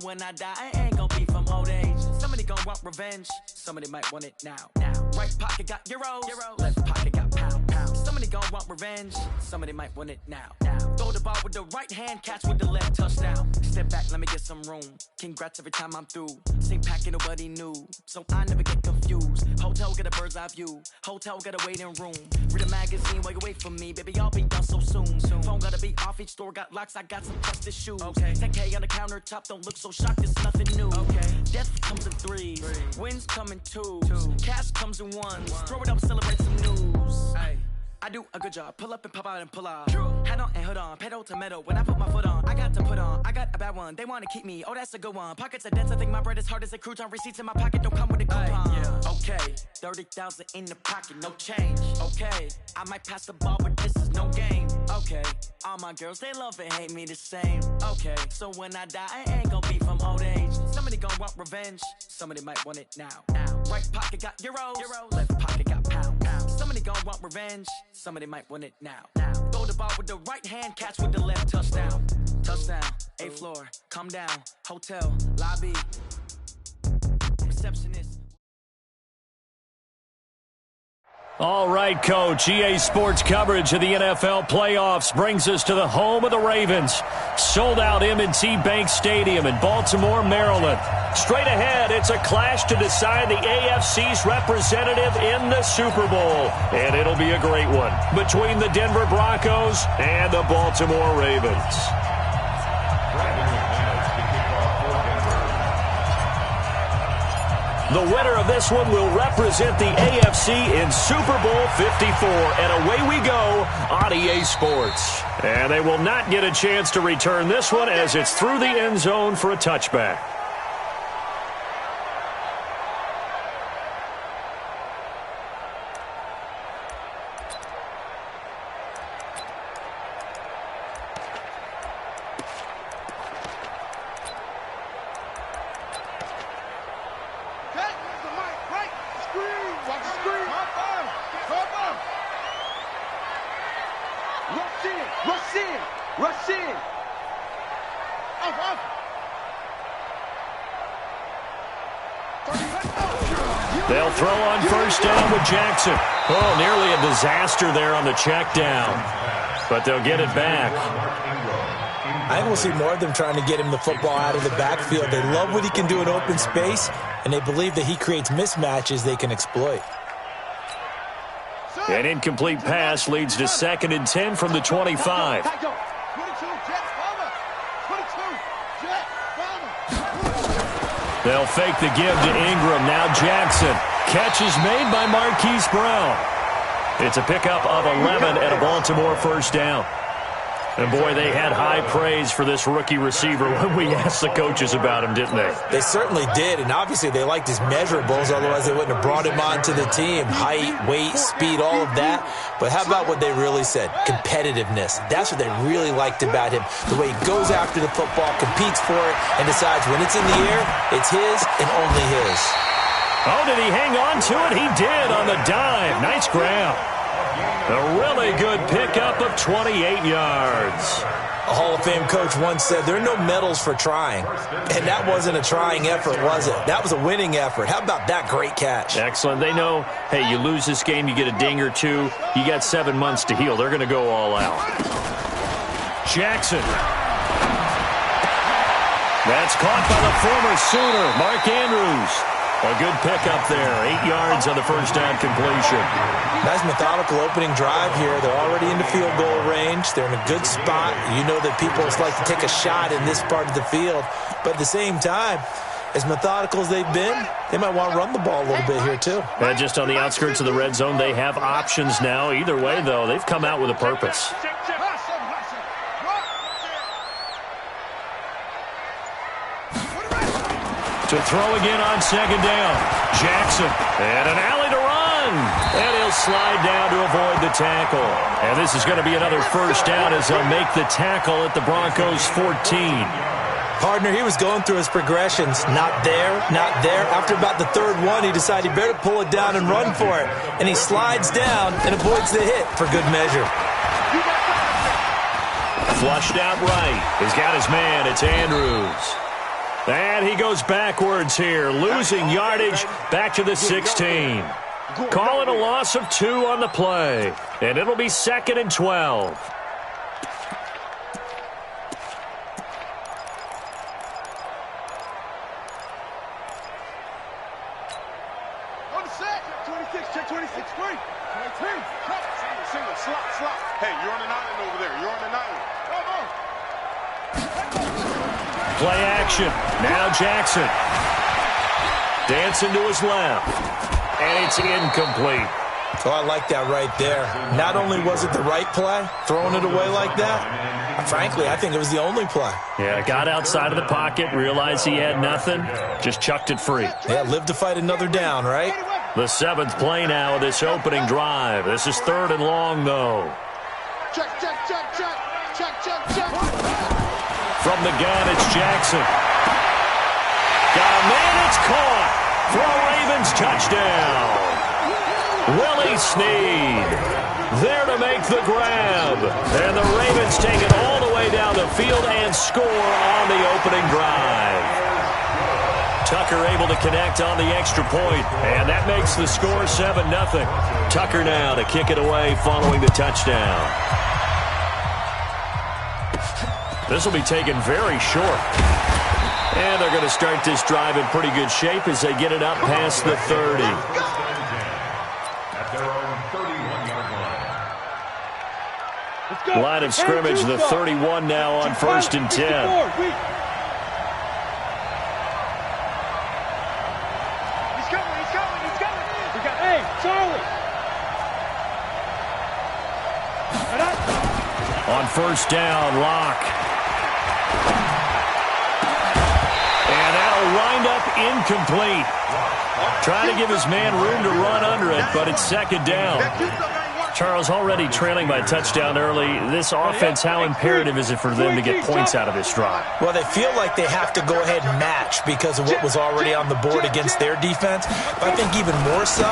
When I die, I ain't gonna be from old age. Somebody gonna want revenge. Somebody might want it now. Right pocket got euros. Left pocket got pounds. Somebody gonna want revenge. Somebody might want it now. Throw the ball with the right hand, catch with the left, touchdown. Step back, let me get some room. Congrats every time I'm through. Same packing, nobody new, so I never get confused. Hotel get a bird's eye view. Hotel get a waiting room. Read a magazine while you wait for me, baby. I'll be done so soon. Phone gotta be off. Each store got locks. I got some trusted shoes. 10K on the countertop. Don't look so shocked. It's nothing new. Death comes in threes. Wins come in twos. Cash comes in ones. Throw it up, celebrate some news. I do a good job. Pull up and pop out and pull off. Hat on and hood on. Pedal to metal. When I put my foot on, I got to put on. I got a bad one. They want to keep me. Oh, that's a good one. Pockets are dense. I think my bread is hard as a crouton. Receipts in my pocket don't come with a coupon. Okay, 30,000 in the pocket, no change. Okay, I might pass the ball, but this is no game. Okay, all my girls, they love and hate me the same. Okay, so when I die, I ain't gonna be from old age. Somebody gonna want revenge. Somebody might want it now. Right pocket got euros. Left pocket got pounds. Somebody gonna want revenge. Somebody might want it now. Throw the ball with the right hand, catch with the left, touchdown. Touchdown, 8th floor, come down, hotel, lobby, receptionist. All right, Coach. EA Sports coverage of the NFL playoffs brings us to the home of the Ravens. Sold out M&T Bank Stadium in Baltimore, Maryland. Straight ahead, it's a clash to decide the AFC's representative in the Super Bowl. And it'll be a great one between the Denver Broncos and the Baltimore Ravens. The winner of this one will represent the AFC in Super Bowl 54. And away we go on EA Sports. And they will not get a chance to return this one as it's through the end zone for a touchback. They'll throw on first down with Jackson. Oh, nearly a disaster there on the check down. But they'll get it back. I think we'll see more of them trying to get him the football out of the backfield. They love what he can do in open space, and they believe that he creates mismatches they can exploit. An incomplete pass leads to 2nd and 10 from the 25. They'll fake the give to Ingram. Now Jackson. Catch is made by Marquise Brown. It's a pickup of 11 and a Baltimore first down. And, boy, they had high praise for this rookie receiver when we asked the coaches about him, didn't they? They certainly did, and obviously they liked his measurables, otherwise they wouldn't have brought him onto the team. Height, weight, speed, all of that. But how about what they really said? Competitiveness. That's what they really liked about him. The way he goes after the football, competes for it, and decides when it's in the air, it's his and only his. Oh, did he hang on to it? He did on the dive. Nice grab. A really good pickup of 28 yards. A Hall of Fame coach once said, there are no medals for trying. And that wasn't a trying effort, was it? That was a winning effort. How about that great catch? Excellent. They know, hey, you lose this game, you get a ding or two. You got 7 months to heal. They're going to go all out. Jackson. That's caught by the former Sooner, Mark Andrews. A good pickup there. 8 yards on the first down completion. Nice methodical opening drive here. They're already into field goal range. They're in a good spot. You know that people like to take a shot in this part of the field. But at the same time, as methodical as they've been, they might want to run the ball a little bit here too. And just on the outskirts of the red zone, they have options now. Either way, though, they've come out with a purpose. To throw again on second down. Jackson. And an alley to run. And he'll slide down to avoid the tackle. And this is going to be another first down as they'll make the tackle at the Broncos 14. Partner, he was going through his progressions. Not there, not there. After about the third one, he decided he better pull it down and run for it. And he slides down and avoids the hit for good measure. Flushed out right. He's got his man. It's Andrews. And he goes backwards here, losing yardage back to the 16. Call it a loss of 2 on the play, and it'll be 2nd and 12. On the set, 26, check 26, free. 23, single, slot. Hey, you're on an island over there. You're on an island. Play action. Now Jackson. Dancing to his left. And it's incomplete. Oh, I like that right there. Not only was it the right play, throwing it away like that, frankly, I think it was the only play. Yeah, got outside of the pocket, realized he had nothing, just chucked it free. Yeah, live to fight another down, right? The 7th play now of this opening drive. This is 3rd and long, though. Check. From the gun, it's Jackson. Got a man, it's caught for a Ravens touchdown. Willie Snead there to make the grab. And the Ravens take it all the way down the field and score on the opening drive. Tucker able to connect on the extra point, and that makes the score 7-0. Tucker now to kick it away following the touchdown. This will be taken very short. And they're going to start this drive in pretty good shape as they get it up past the 30. Line of scrimmage, the 31 now on 1st and 10. He's coming. Hey, Charlie. On 1st down, Locke. And that'll wind up incomplete. Trying to give his man room to run under it, but it's 2nd down. Charles, already trailing by a touchdown early. This offense, how imperative is it for them to get points out of this drive? Well, they feel like they have to go ahead and match because of what was already on the board against their defense. But I think even more so,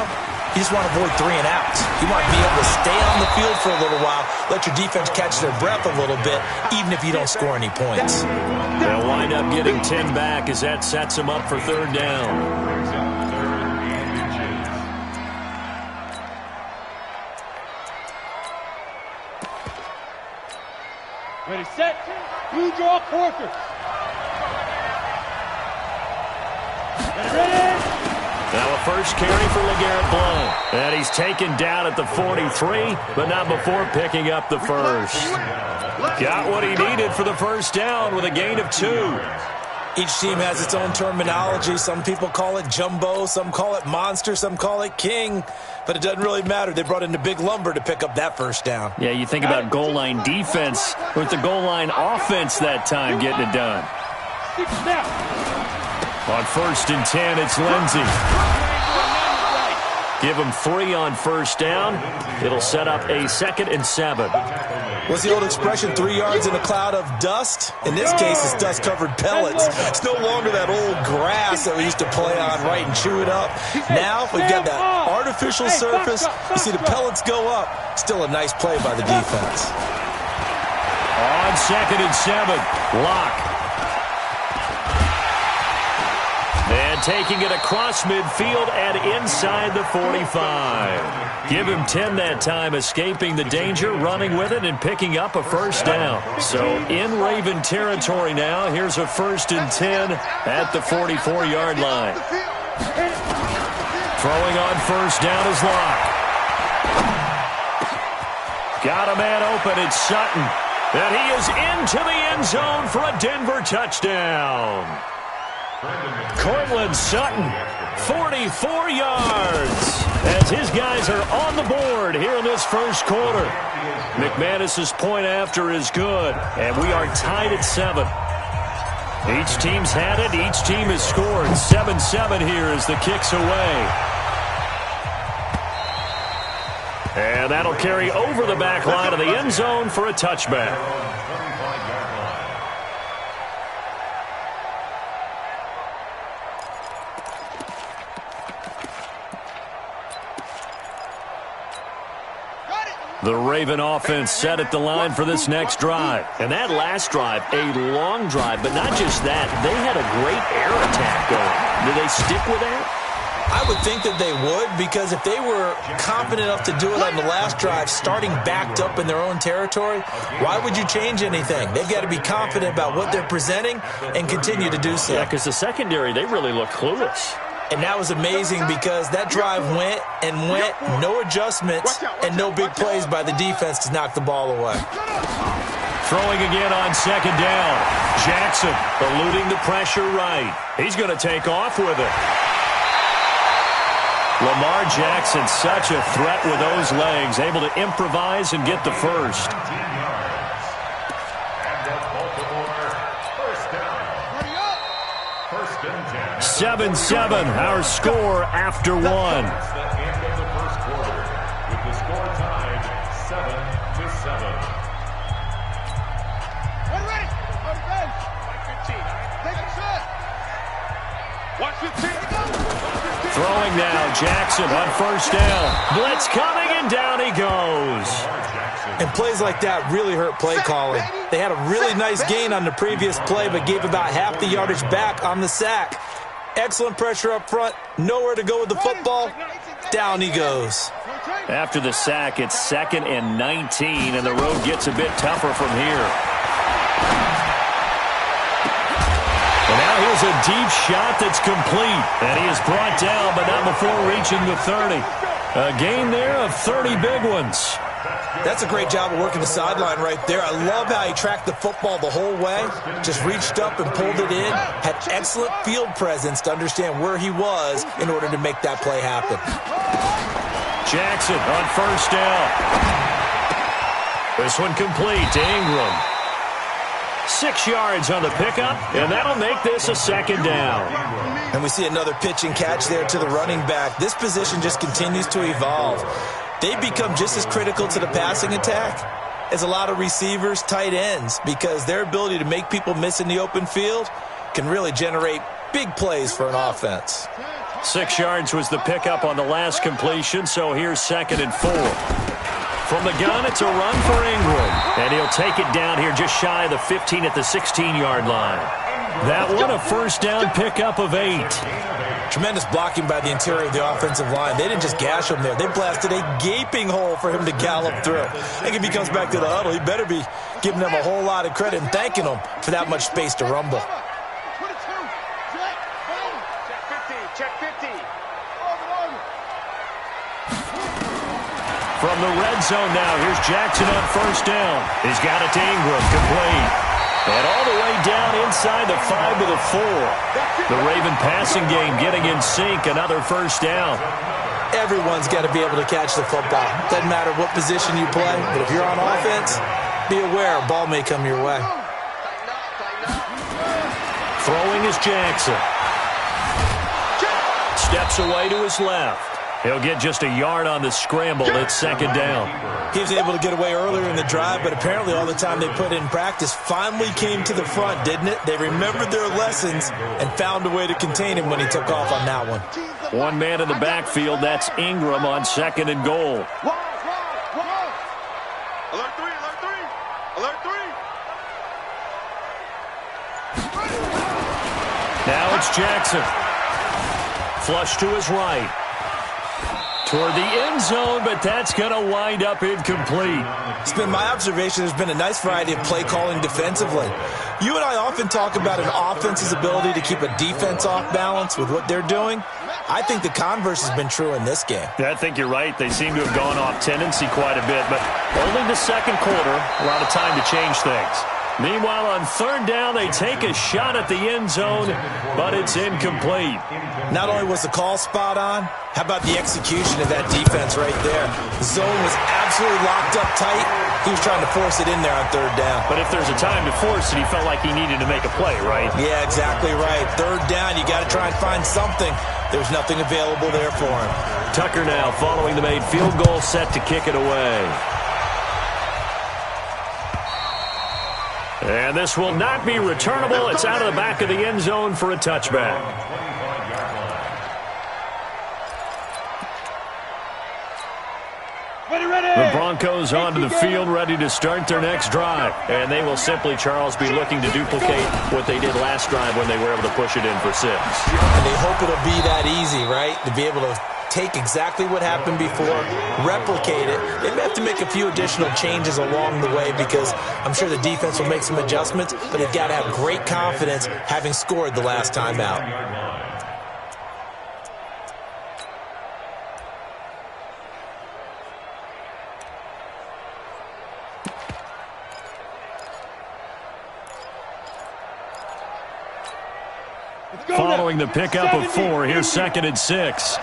you just want to avoid 3 and outs. You want to be able to stay on the field for a little while, let your defense catch their breath a little bit, even if you don't score any points. They'll wind up getting 10 back as that sets them up for 3rd down. Ready, set, blue draw, quarter. Ready. Now a first carry for LeGarrette Blount. And he's taken down at the 43, but not before picking up the first. Got what he needed for the 1st down with a gain of 2. Each team has its own terminology. Some people call it jumbo, some call it monster, some call it king. But it doesn't really matter. They brought in the big lumber to pick up that 1st down. Yeah, you think about goal line defense with the goal line offense that time getting it done. On 1st and 10, it's Lindsey. Give him 3 on 1st down. It'll set up a 2nd and 7. What's the old expression, 3 yards in a cloud of dust? In this case, it's dust-covered pellets. It's no longer that old grass that we used to play on, right, and chew it up. Now, we've got that artificial surface. You see the pellets go up. Still a nice play by the defense. On 2nd and 7, Locke. And taking it across midfield and inside the 45. Give him 10 that time, escaping the danger, running with it, and picking up a 1st down. So in Raven territory now, here's a 1st and 10 at the 44-yard line. Throwing on 1st down is Locke. Got a man open, it's Sutton. And he is into the end zone for a Denver touchdown. Cortland Sutton, 44 yards, as his guys are on the board here in this 1st quarter. McManus's point after is good, and we are tied at 7. Each team's had it. Each team has scored. 7-7 here as the kick's away. And that'll carry over the back line of the end zone for a touchback. The Raven offense set at the line for this next drive. And that last drive, a long drive, but not just that. They had a great air attack going. Do they stick with that? I would think that they would, because if they were confident enough to do it on the last drive, starting backed up in their own territory, why would you change anything? They've got to be confident about what they're presenting and continue to do so. Yeah, because the secondary, they really look clueless. And that was amazing because that drive went and went, no adjustments, and no big plays by the defense to knock the ball away. Throwing again on second down. Jackson eluding the pressure right. He's going to take off with it. Lamar Jackson, such a threat with those legs, able to improvise and get the first. 7-7, our score after one. That's the end of the first quarter, with the score tied 7-7. Ready? On the bench. 15. Take a shot. Watch 15. Throwing now, Jackson on first down. Blitz coming, and down he goes. And plays like that really hurt play calling. They had a really nice gain on the previous play, but gave about half the yardage back on the sack. Excellent pressure up front. Nowhere to go with the football. Down he goes. After the sack, it's 2nd and 19, and the road gets a bit tougher from here. And now here's a deep shot that's complete. And he is brought down, but not before reaching the 30. A gain there of 30 big ones. That's a great job of working the sideline right there. I love how he tracked the football the whole way. Just reached up and pulled it in. Had excellent field presence to understand where he was in order to make that play happen. Jackson on first down. This one complete to Ingram. 6 yards on the pickup, and that'll make this a 2nd down. And we see another pitch and catch there to the running back. This position just continues to evolve. They become just as critical to the passing attack as a lot of receivers, tight ends, because their ability to make people miss in the open field can really generate big plays for an offense. 6 yards was the pickup on the last completion, so here's 2nd and 4. From the gun, it's a run for Ingram, and he'll take it down here just shy of the 15 at the 16-yard line. That one, a first down pickup of 8. Tremendous blocking by the interior of the offensive line. They didn't just gash him there. They blasted a gaping hole for him to gallop through. I think if he comes back to the huddle, he better be giving them a whole lot of credit and thanking them for that much space to rumble. Check 50. From the red zone now, here's Jackson on first down. He's got it to Ingram, complete. And all the way down inside the 5 to the 4. The Raven passing game getting in sync, another first down. Everyone's got to be able to catch the football. Doesn't matter what position you play, but if you're on offense, be aware a ball may come your way. Throwing is Jackson. Steps away to his left. He'll get just a yard on the scramble. It's 2nd down. He was able to get away earlier in the drive, but apparently all the time they put in practice finally came to the front, didn't it? They remembered their lessons and found a way to contain him when he took off on that one. One man in the backfield. That's Ingram on 2nd and goal. Alert 3, alert 3. Alert 3. Now it's Jackson. Flush to his right. Toward the end zone, but that's going to wind up incomplete. It's been my observation there's been a nice variety of play calling defensively. You and I often talk about an offense's ability to keep a defense off balance with what they're doing. I think the converse has been true in this game. Yeah, I think you're right. They seem to have gone off tendency quite a bit, but only the 2nd quarter, a lot of time to change things. Meanwhile, on 3rd down, they take a shot at the end zone, but it's incomplete. Not only was the call spot on, how about the execution of that defense right there? The zone was absolutely locked up tight. He was trying to force it in there on 3rd down. But if there's a time to force it, he felt like he needed to make a play, right? Yeah, exactly right. 3rd down, you got to try and find something. There's nothing available there for him. Tucker now following the made field goal, set to kick it away. And this will not be returnable. It's out of the back of the end zone for a touchback. The Broncos onto the field, ready to start their next drive. And they will simply, Charles, be looking to duplicate what they did last drive when they were able to push it in for 6. And they hope it'll be that easy, right? To be able to take exactly what happened before, replicate it. They may have to make a few additional changes along the way because I'm sure the defense will make some adjustments, but they've got to have great confidence having scored the last time out. Following the pickup of 4, here's 2nd and 6.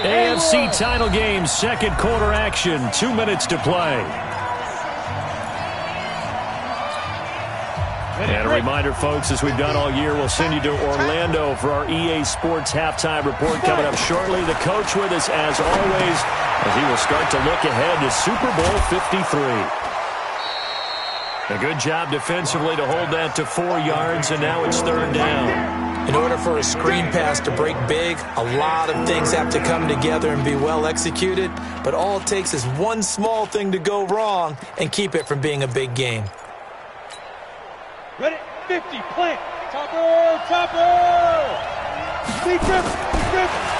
AFC title game, second quarter action, 2 minutes to play. And a reminder, folks, as we've done all year, we'll send you to Orlando for our EA Sports halftime report coming up shortly. The coach with us, as always, as he will start to look ahead to Super Bowl 53. A good job defensively to hold that to 4 yards, and now it's 3rd down. In order for a screen pass to break big, a lot of things have to come together and be well executed, but all it takes is one small thing to go wrong and keep it from being a big game. Ready, 50, plant, chopper! Lee Griffin.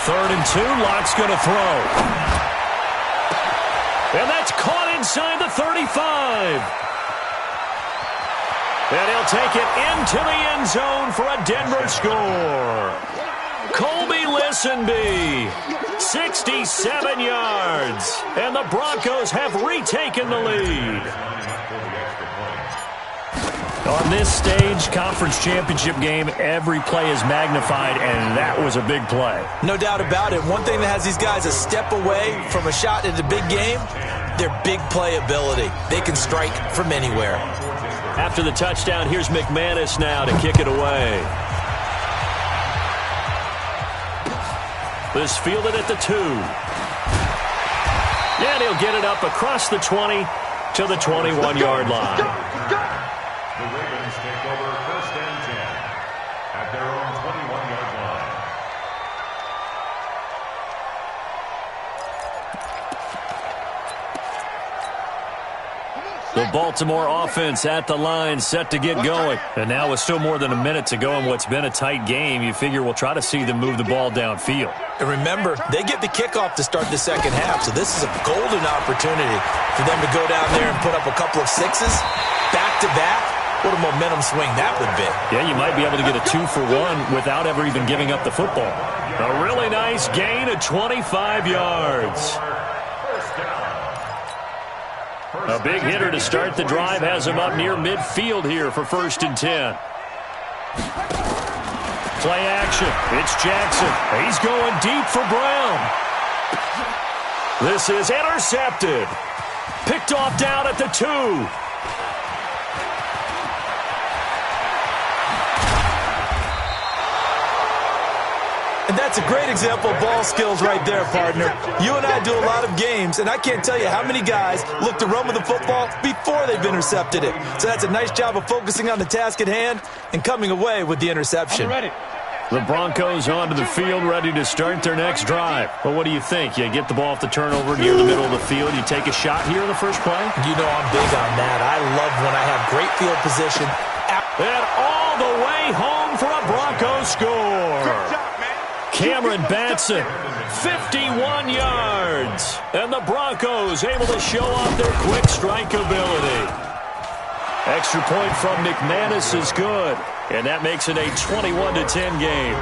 3rd and 2, Lock's going to throw. And that's caught inside the 35. And he'll take it into the end zone for a Denver score. Colby Listenby, 67 yards. And the Broncos have retaken the lead. On this stage, conference championship game, every play is magnified, and that was a big play. No doubt about it. One thing that has these guys a step away from a shot at a big game, their big play ability. They can strike from anywhere. After the touchdown, here's McManus now to kick it away. This fielded at the 2. And he'll get it up across the 20 to the 21-yard line. The Ravens take over 1st and 10 at their own 21-yard line. The Baltimore offense at the line, set to get going. And now with still more than a minute to go in what's been a tight game, you figure we'll try to see them move the ball downfield. And remember, they get the kickoff to start the second half, so this is a golden opportunity for them to go down there and put up a couple of 6s back-to-back. What a momentum swing that would be. Yeah, you might be able to get a 2-for-1 without ever even giving up the football. A really nice gain of 25 yards. A big hitter to start the drive has him up near midfield here for 1st and 10. Play action. It's Jackson. He's going deep for Brown. This is intercepted. Picked off down at the 2. And that's a great example of ball skills right there, partner. You and I do a lot of games, and I can't tell you how many guys look to run with the football before they've intercepted it. So that's a nice job of focusing on the task at hand and coming away with the interception. The Broncos onto the field, ready to start their next drive. Well, what do you think? You get the ball off the turnover near the middle of the field. You take a shot here in the first play? You know I'm big on that. I love when I have great field position. And all the way home for a Broncos score. Cameron Batson, 51 yards. And the Broncos able to show off their quick strike ability. Extra point from McManus is good. And that makes it a 21-10 game.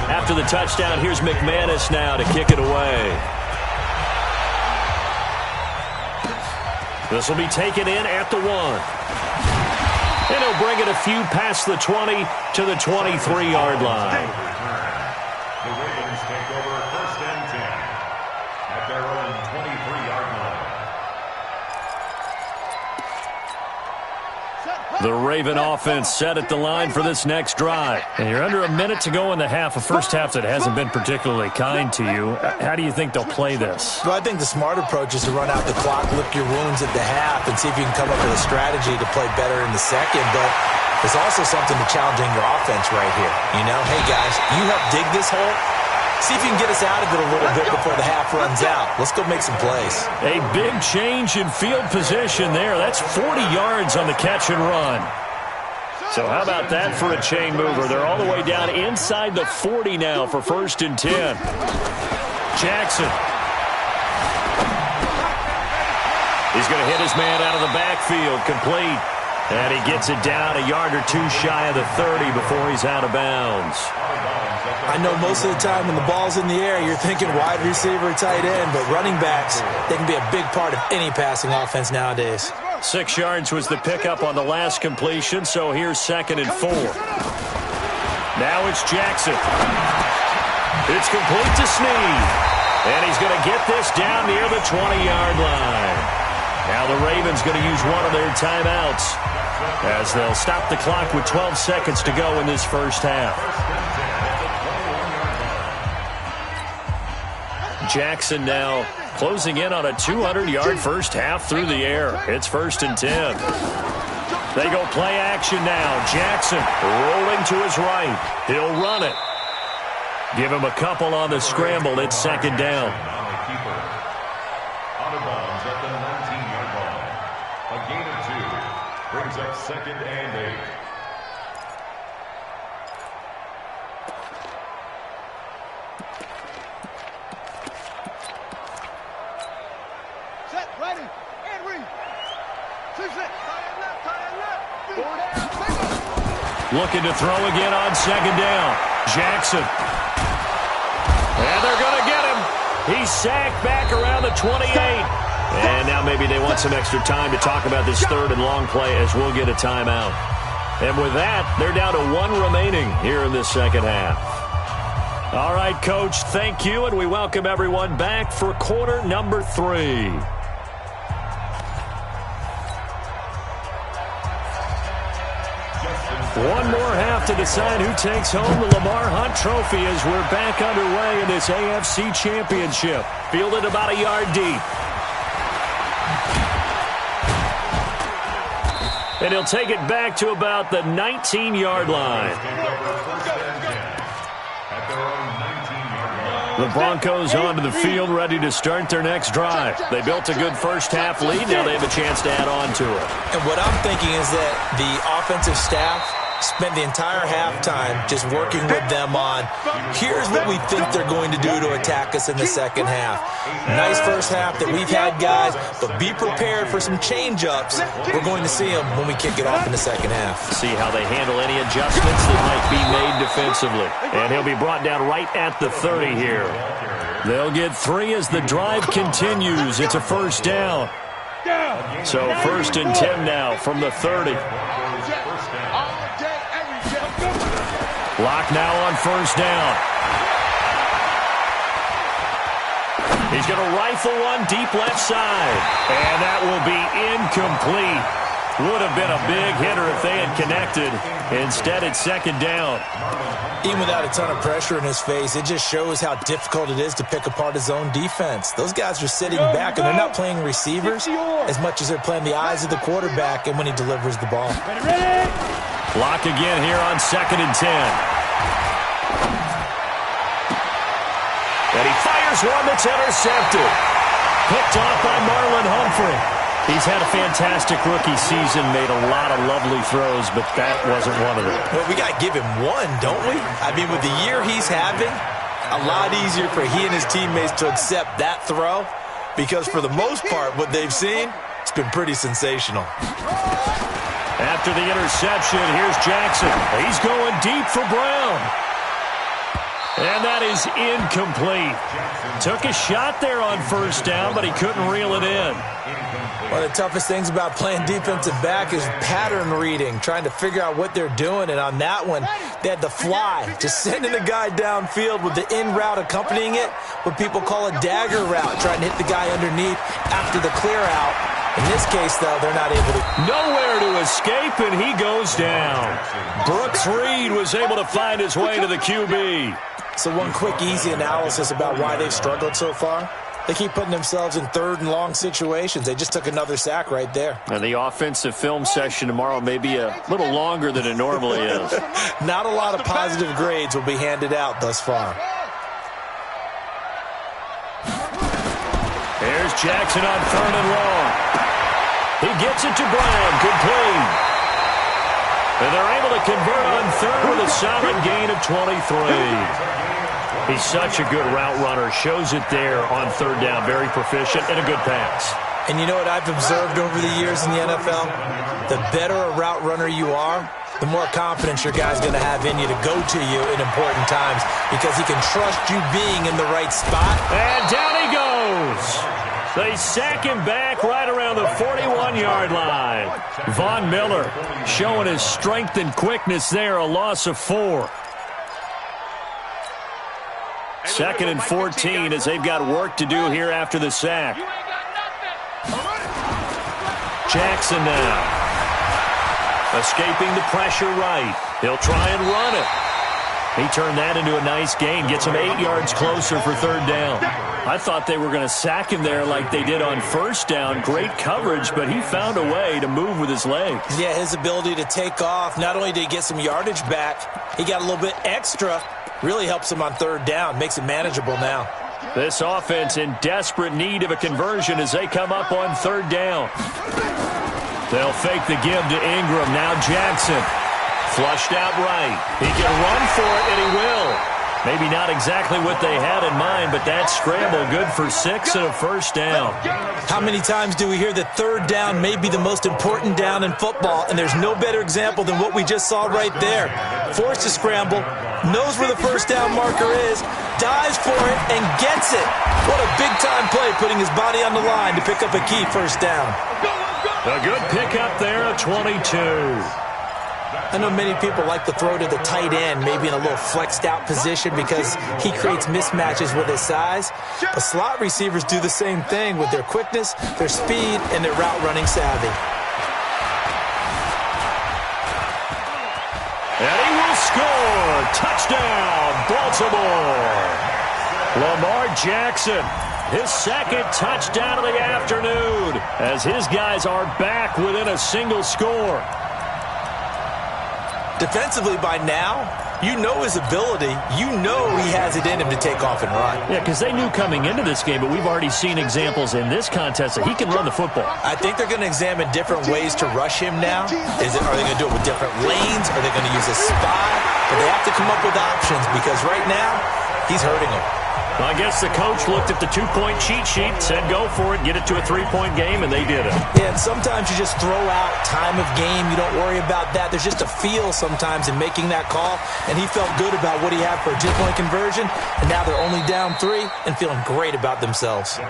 After the touchdown, here's McManus now to kick it away. This will be taken in at the 1. And he'll bring it a few past the 20 to the 23-yard line. The Ravens take over 1st and 10 at their own 23-yard line. The Raven offense set at the line for this next drive. And you're under a minute to go in the half, a first half that hasn't been particularly kind to you. How do you think they'll play this? Well, I think the smart approach is to run out the clock, lick your wounds at the half, and see if you can come up with a strategy to play better in the second. But There's also something to challenging your offense right here. You know, hey, guys, you help dig this hole. See if you can get us out of it a little bit before the half runs out. Let's go make some plays. A big change in field position there. That's 40 yards on the catch and run. So how about that for a chain mover? They're all the way down inside the 40 now for 1st and 10. Jackson. He's going to hit his man out of the backfield, complete. And he gets it down a yard or two shy of the 30 before he's out of bounds. I know most of the time when the ball's in the air, you're thinking wide receiver, tight end, but running backs, they can be a big part of any passing offense nowadays. 6 yards was the pickup on the last completion, so here's 2nd and 4. Now it's Jackson. It's complete to Snead. And he's going to get this down near the 20-yard line. Now the Ravens going to use one of their timeouts as they'll stop the clock with 12 seconds to go in this first half. Jackson now closing in on a 200-yard first half through the air. It's 1st and 10. They go play action now. Jackson rolling to his right. He'll run it. Give him a couple on the scramble. It's 2nd down. Out of bounds at the 19-yard line. A gain of 2 brings up 2nd and 8. Set, ready, and read. 2 set. Looking to throw again on 2nd down. Jackson. And they're going to get him. He's sacked back around the 28. And now maybe they want some extra time to talk about this 3rd and long play as we'll get a timeout. And with that, they're down to 1 remaining here in this 2nd half. All right, Coach, thank you, and we welcome everyone back for quarter number 3. One more half to decide who takes home the Lamar Hunt Trophy as we're back underway in this AFC Championship. Fielded about a yard deep. And he'll take it back to about the 19-yard line. The Broncos onto the field, ready to start their next drive. They built a good first half lead. Now they have a chance to add on to it. And what I'm thinking is that the offensive staff spent the entire halftime just working with them on, here's what we think they're going to do to attack us in the 2nd half. Nice first half that we've had, guys, but be prepared for some change-ups. We're going to see them when we kick it off in the 2nd half. See how they handle any adjustments that might be made defensively. And he'll be brought down right at the 30 here. They'll get 3 as the drive continues. It's a 1st down. So 1st and 10 now from the 30. Lock now on 1st down. He's going to rifle one deep left side. And that will be incomplete. Would have been a big hitter if they had connected. Instead, it's 2nd down. Even without a ton of pressure in his face, it just shows how difficult it is to pick apart his own defense. Those guys are sitting back, and they're not playing receivers as much as they're playing the eyes of the quarterback and when he delivers the ball. Lock again here on 2nd and 10. And he fires one that's intercepted. Picked off by Marlon Humphrey. He's had a fantastic rookie season, made a lot of lovely throws, but that wasn't one of them. Well, we got to give him one, don't we? I mean, with the year he's having, a lot easier for he and his teammates to accept that throw because for the most part, what they've seen, it's been pretty sensational. After the interception, here's Jackson. He's going deep for Brown. And that is incomplete. Took a shot there on 1st down, but he couldn't reel it in. One of the toughest things about playing defensive back is pattern reading, trying to figure out what they're doing. And on that one, they had the fly, just sending the guy downfield with the in route accompanying it, what people call a dagger route, trying to hit the guy underneath after the clear out. In this case, though, they're not able to. Nowhere to escape, and he goes down. Brooks Reed was able to find his way to the QB. So one quick, easy analysis about why they've struggled so far. They keep putting themselves in third and long situations. They just took another sack right there. And the offensive film session tomorrow may be a little longer than it normally is. Not a lot of positive grades will be handed out thus far. Here's Jackson on 3rd and long. He gets it to Brown, complete. And they're able to convert on 3rd with a solid gain of 23. He's such a good route runner. Shows it there on 3rd down. Very proficient and a good pass. And you know what I've observed over the years in the NFL? The better a route runner you are, the more confidence your guy's going to have in you to go to you in important times because he can trust you being in the right spot. And down he goes. They sack him back right around the 41-yard line. Von Miller showing his strength and quickness there, a loss of 4. 2nd and 14 as they've got work to do here after the sack. Jackson now. Escaping the pressure right. He'll try and run it. He turned that into a nice gain. Gets him 8 yards closer for 3rd down. I thought they were going to sack him there like they did on 1st down. Great coverage, but he found a way to move with his legs. Yeah, his ability to take off. Not only did he get some yardage back, he got a little bit extra. Really helps him on 3rd down. Makes it manageable now. This offense in desperate need of a conversion as they come up on 3rd down. They'll fake the give to Ingram. Now Jackson. Flushed out right. He can run for it, and he will. Maybe not exactly what they had in mind, but that scramble good for 6 and a 1st down. How many times do we hear that 3rd down may be the most important down in football, and there's no better example than what we just saw right there. Forced to scramble, knows where the 1st down marker is, dives for it, and gets it. What a big-time play, putting his body on the line to pick up a key 1st down. A good pickup there at 22. I know many people like to throw to the tight end, maybe in a little flexed out position because he creates mismatches with his size. But slot receivers do the same thing with their quickness, their speed, and their route running savvy. And he will score. Touchdown, Baltimore. Lamar Jackson, his 2nd touchdown of the afternoon as his guys are back within a single score. Defensively by now, you know his ability. You know he has it in him to take off and run. Yeah, because they knew coming into this game, but we've already seen examples in this contest that he can run the football. I think they're going to examine different ways to rush him now. Are they going to do it with different lanes? Are they going to use a spy? But they have to come up with options because right now, he's hurting them. Well, I guess the coach looked at the 2-point cheat sheet, said go for it, get it to a 3-point game, and they did it. Yeah, and sometimes you just throw out time of game. You don't worry about that. There's just a feel sometimes in making that call, and he felt good about what he had for a 2-point conversion, and now they're only down 3 and feeling great about themselves.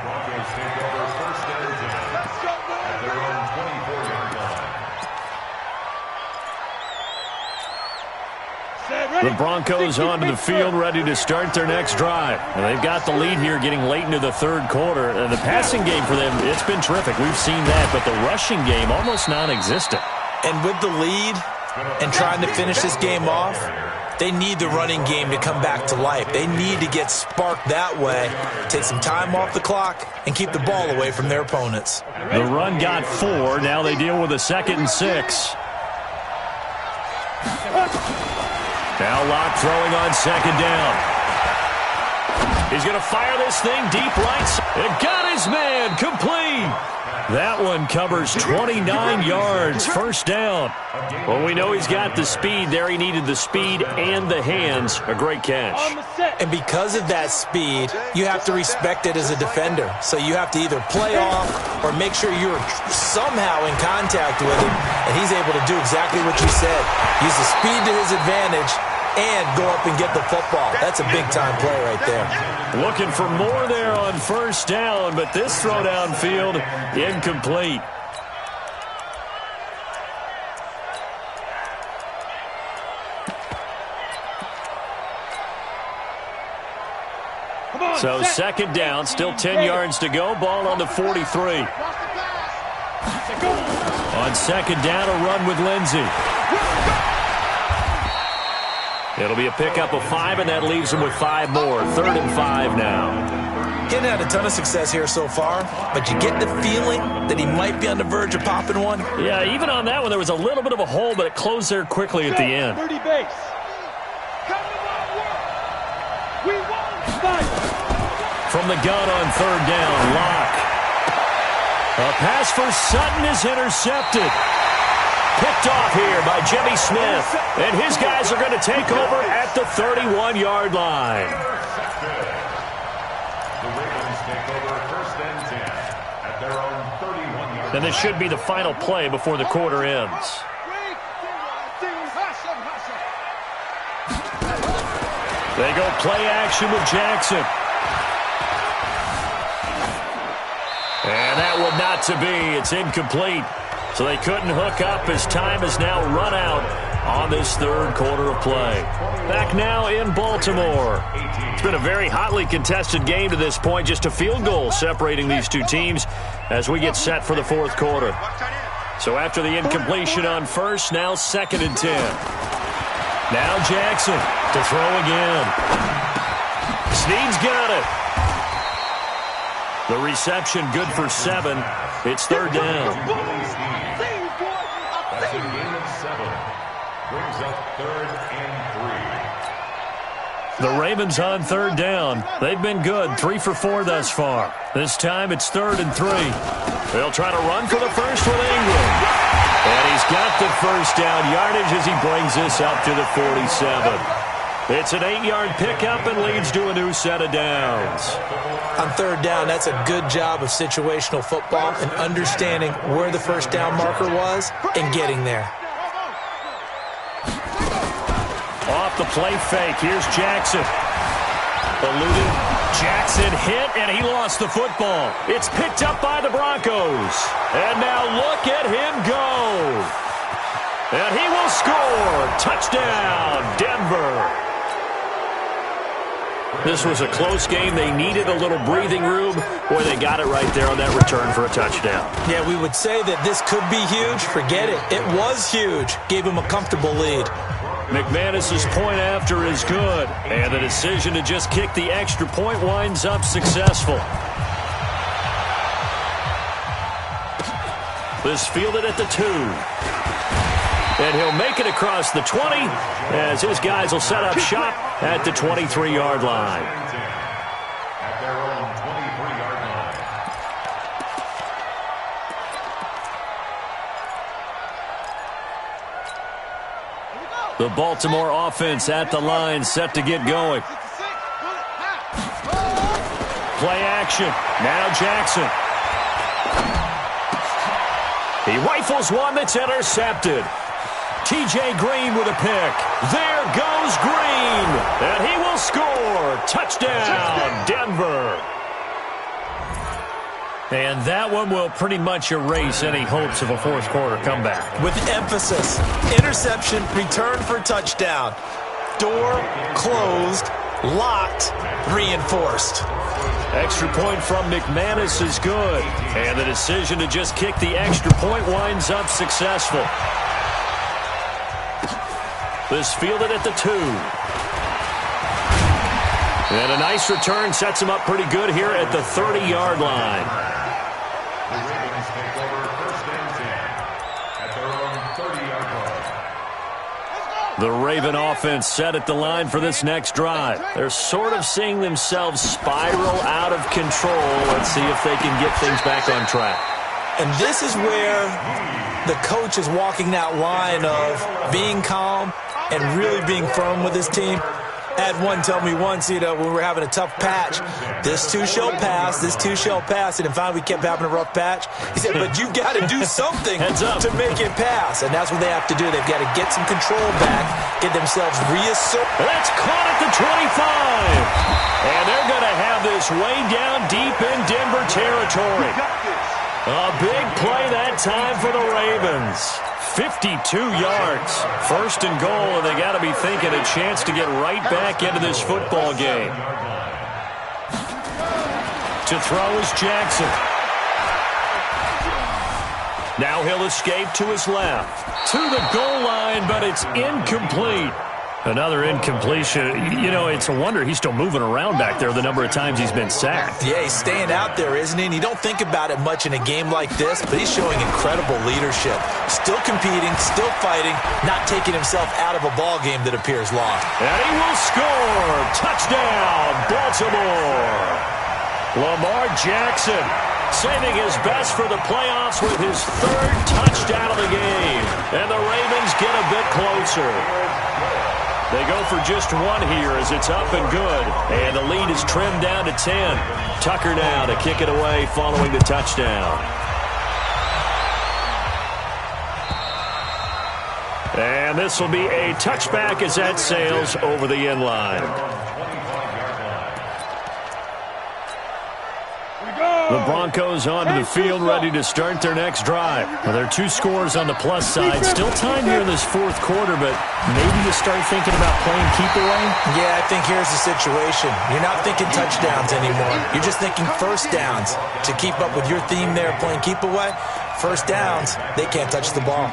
The Broncos onto the field ready to start their next drive. And they've got the lead here getting late into the 3rd quarter. And the passing game for them, it's been terrific. We've seen that. But the rushing game, almost non-existent. And with the lead and trying to finish this game off, they need the running game to come back to life. They need to get sparked that way, take some time off the clock, and keep the ball away from their opponents. The run got 4. Now they deal with a 2nd and 6. Now Locke throwing on 2nd down. He's going to fire this thing deep right. It got his man complete. That one covers 29 yards. 1st down. Well, we know he's got the speed there. He needed the speed and the hands. A great catch. And because of that speed, you have to respect it as a defender. So you have to either play off or make sure you're somehow in contact with him. And he's able to do exactly what you said. Use the speed to his advantage and go up and get the football. That's a big-time play right there. Looking for more there on 1st down, but this throw downfield incomplete. So 2nd down, still 10 yards to go. Ball on the 43. On 2nd down, a run with Lindsey. It'll be a pickup of 5, and that leaves him with 5 more. 3rd and 5 now. He hasn't had a ton of success here so far, but you get the feeling that he might be on the verge of popping one. Yeah, even on that one, there was a little bit of a hole, but it closed there quickly at the end. 30 base. We won. Nice. From the gun on third down, Locke. A pass for Sutton is intercepted. Picked off here by Jimmy Smith. And his guys are going to take over at the 31-yard line. The Ravens take over first and 10 at their own 31-yard line. And this should be the final play before the quarter ends. They go play action with Jackson. And that one not to be. It's incomplete. So they couldn't hook up as time has now run out on this third quarter of play. Back now in Baltimore. It's been a very hotly contested game to this point. Just a field goal separating these two teams as we get set for the fourth quarter. So after the incompletion on first, now second and 10. Now Jackson to throw again. Snead's got it. The reception good for 7. It's third down. That's a gain of 7. Brings up third and 3. The Ravens on third down. They've been good, 3 for 4 thus far. This time it's third and 3. They'll try to run for the first with Ingram. And he's got the first down yardage as he brings this up to the 47. It's an 8-yard pickup and leads to a new set of downs. On third down, that's a good job of situational football and understanding where the first down marker was and getting there. Off the play fake, here's Jackson. Eluded, Jackson hit, and he lost the football. It's picked up by the Broncos. And now look at him go. And he will score. Touchdown, Denver. This was a close game. They needed a little breathing room. Boy, they got it right there on that return for a touchdown. Yeah, we would say that this could be huge. Forget it. It was huge. Gave him a comfortable lead. McManus's point after is good. And the decision to just kick the extra point winds up successful. This fielded at the 2. And he'll make it across the 20 as his guys will set up shop at the 23-yard line. At their own 23-yard line. The Baltimore offense at the line, set to get going. Play action. Now Jackson. He rifles one that's intercepted. T.J. Green with a pick. There goes Green. And he will score. Touchdown, Denver. And that one will pretty much erase any hopes of a fourth quarter comeback. With emphasis, interception, return for touchdown. Door closed, locked, reinforced. Extra point from McManus is good. And the decision to just kick the extra point winds up successful. This fielded at the 2. And a nice return sets him up pretty good here at the 30-yard line. The Ravens take over first and 10 at their own 30-yard line. The Raven offense set at the line for this next drive. They're sort of seeing themselves spiral out of control. Let's see if they can get things back on track. And this is where the coach is walking that line of being calm and really being firm with his team. Had one tell me once, when we were having a tough patch, this too shall pass, this too shall pass, and finally we kept having a rough patch. He said, but you've got to do something to make it pass, and that's what they have to do. They've got to get some control back, get themselves reasserted. That's caught at the 25, and they're going to have this way down deep in Denver territory. A big play that time for the Ravens. 52 yards. First and goal, and they got to be thinking a chance to get right back into this football game. To throw is Jackson. Now he'll escape to his left. To the goal line, but it's incomplete. Another incompletion. You know, it's a wonder he's still moving around back there the number of times he's been sacked. Yeah, he's staying out there, isn't he? And you don't think about it much in a game like this, but he's showing incredible leadership. Still competing, still fighting, not taking himself out of a ball game that appears lost. And he will score. Touchdown, Baltimore. Lamar Jackson saving his best for the playoffs with his third touchdown of the game. And the Ravens get a bit closer. They go for just one here as it's up and good. And the lead is trimmed down to 10. Tucker now to kick it away following the touchdown. And this will be a touchback as that sails over the end line. The Broncos onto the field, ready to start their next drive. Well, there are 2 scores on the plus side. Still time here in this fourth quarter, but maybe you start thinking about playing keep away? Yeah, I think here's the situation. You're not thinking touchdowns anymore. You're just thinking first downs. To keep up with your theme there, playing keep away, first downs, they can't touch the ball.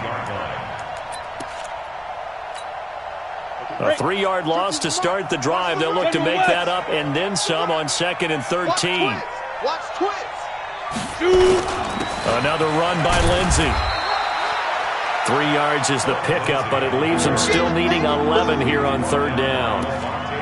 A 3-yard loss to start the drive. They'll look to make that up and then some on 2nd and 13. Watch twins. Another run by Lindsey. 3 yards is the pickup, but it leaves them still needing 11 here on 3rd down.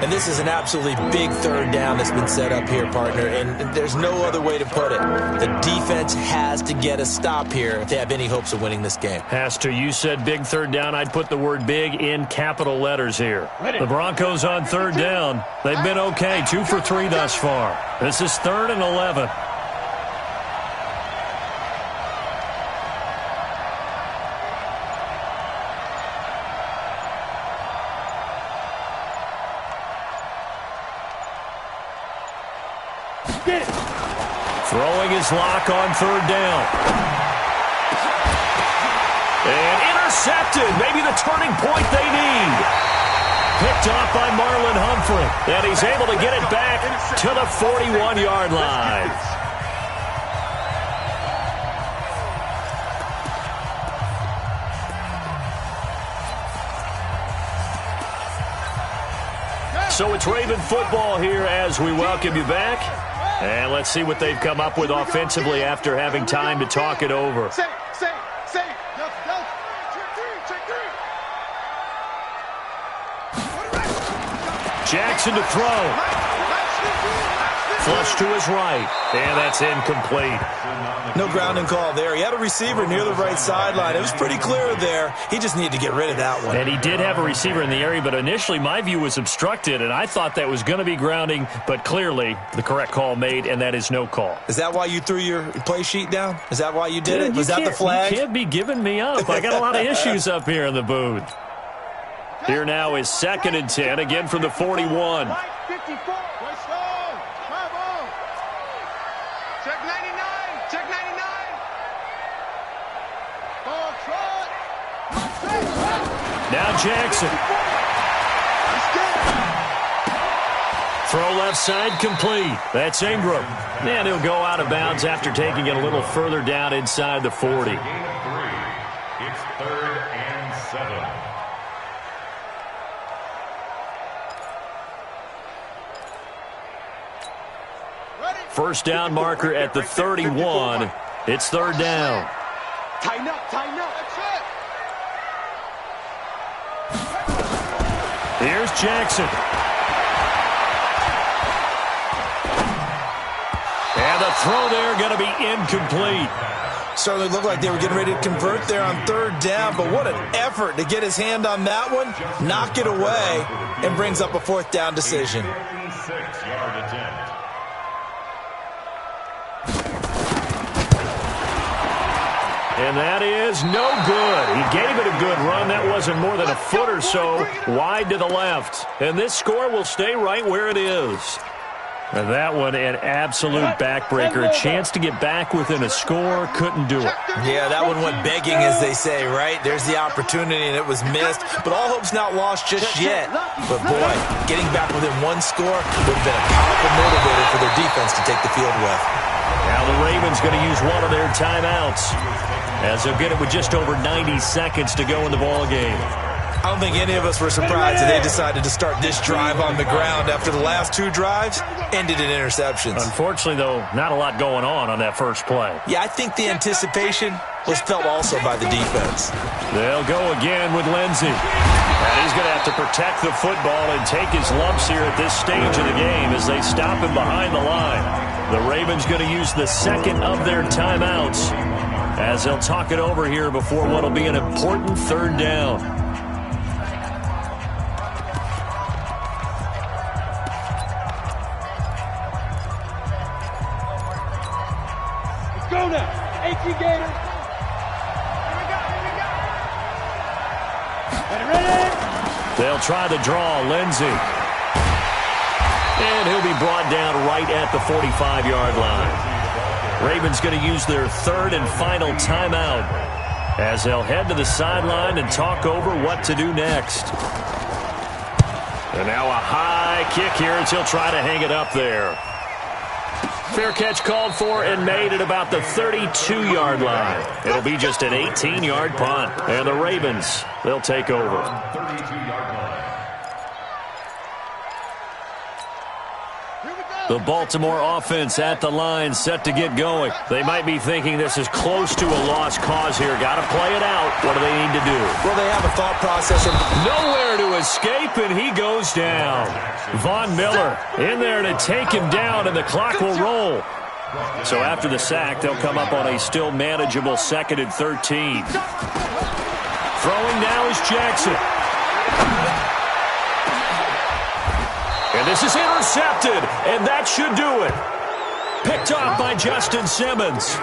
And this is an absolutely big 3rd down that's been set up here, partner, and there's no other way to put it. The defense has to get a stop here if they have any hopes of winning this game. Has to. You said big 3rd down. I'd put the word big in capital letters here. The Broncos on 3rd down. They've been okay. 2 for 3 thus far. This is 3rd and 11. Throwing his lock on 3rd down. And intercepted. Maybe the turning point they need. Picked off by Marlon Humphrey. And he's able to get it back to the 41-yard line. So it's Raven football here as we welcome you back. And let's see what they've come up with offensively after having time to talk it over. Jackson to throw. Flush to his right. And that's incomplete. No grounding call there. He had a receiver near the right sideline. It was pretty clear there. He just needed to get rid of that one. And he did have a receiver in the area, but initially my view was obstructed, and I thought that was going to be grounding, but clearly the correct call made, and that is no call. Is that why you threw your play sheet down? Is that why you did it? Was that the flag? You can't be giving me up. I got a lot of issues up here in the booth. Here now is 2nd and 10, again from the 41. Now Jackson. Throw left side complete. That's Ingram. And he'll go out of bounds after taking it a little further down inside the 40. It's 3rd and 7. First down marker at the 31. It's 3rd down. Tighten up, tighten up. Here's Jackson. And the throw there going to be incomplete. Certainly looked like they were getting ready to convert there on 3rd down, but what an effort to get his hand on that one, knock it away, and brings up a 4th down decision. 6-yard attempt. And that is no good. He gave it a good run. That wasn't more than a foot or so wide to the left. And this score will stay right where it is. And that one, an absolute backbreaker. A chance to get back within a score, couldn't do it. Yeah, that one went begging, as they say, right? There's the opportunity, and it was missed. But all hope's not lost just yet. But, boy, getting back within one score would have been a powerful motivator for their defense to take the field with. Now the Ravens going to use one of their timeouts, as they'll get it with just over 90 seconds to go in the ballgame. I don't think any of us were surprised that they decided to start this drive on the ground after the last 2 drives ended in interceptions. Unfortunately, though, not a lot going on that first play. Yeah, I think the anticipation was felt also by the defense. They'll go again with Lindsey. And he's going to have to protect the football and take his lumps here at this stage of the game as they stop him behind the line. The Ravens going to use the second of their timeouts as they'll talk it over here before what will be an important 3rd down. Let's go now. 18 Gators. They'll try to draw Lindsey. And he'll be brought down right at the 45-yard line. Ravens going to use their 3rd and final timeout as they'll head to the sideline and talk over what to do next. And now a high kick here as he'll try to hang it up there. Fair catch called for and made at about the 32-yard line. It'll be just an 18-yard punt. And the Ravens, they'll take over. 32-yard line. The Baltimore offense at the line, set to get going. They might be thinking this is close to a lost cause here. Got to play it out. What do they need to do? Well, they have a thought process. Nowhere to escape, and he goes down. Von Miller in there to take him down, and the clock will roll. So after the sack, they'll come up on a still manageable 2nd and 13. Throwing now is Jackson. And this is intercepted, and that should do it. Picked off by Justin Simmons.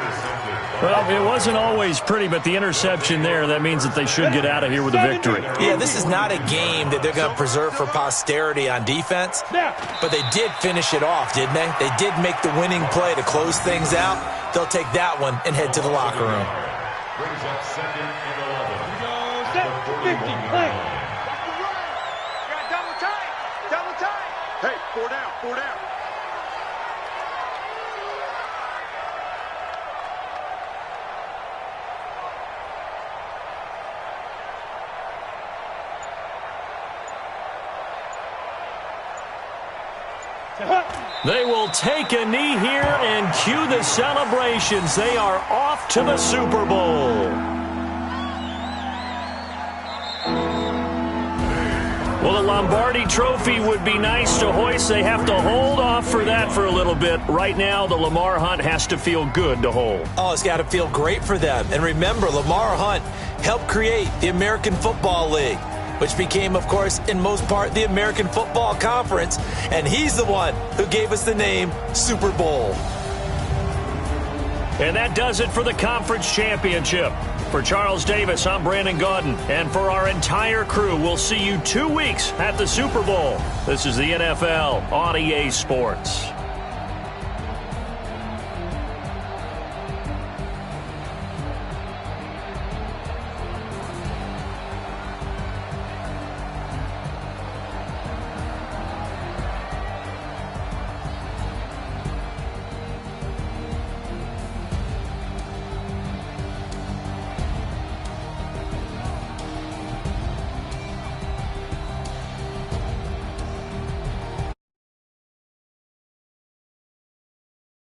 Well, it wasn't always pretty, but the interception there, that means that they should get out of here with a victory. Yeah, this is not a game that they're going to preserve for posterity on defense, but they did finish it off, didn't they? They did make the winning play to close things out. They'll take that one and head to the locker room. Brings up 2nd and 11. 50, play. Hey, 4 down, 4 down. They will take a knee here and cue the celebrations. They are off to the Super Bowl. Well, the Lombardi Trophy would be nice to hoist. They have to hold off for that for a little bit. Right now, the Lamar Hunt has to feel good to hold. Oh, it's got to feel great for them. And remember, Lamar Hunt helped create the American Football League, which became, of course, in most part, the American Football Conference. And he's the one who gave us the name Super Bowl. And that does it for the conference championship. For Charles Davis, I'm Brandon Gaudin. And for our entire crew, we'll see you 2 weeks at the Super Bowl. This is the NFL on EA Sports.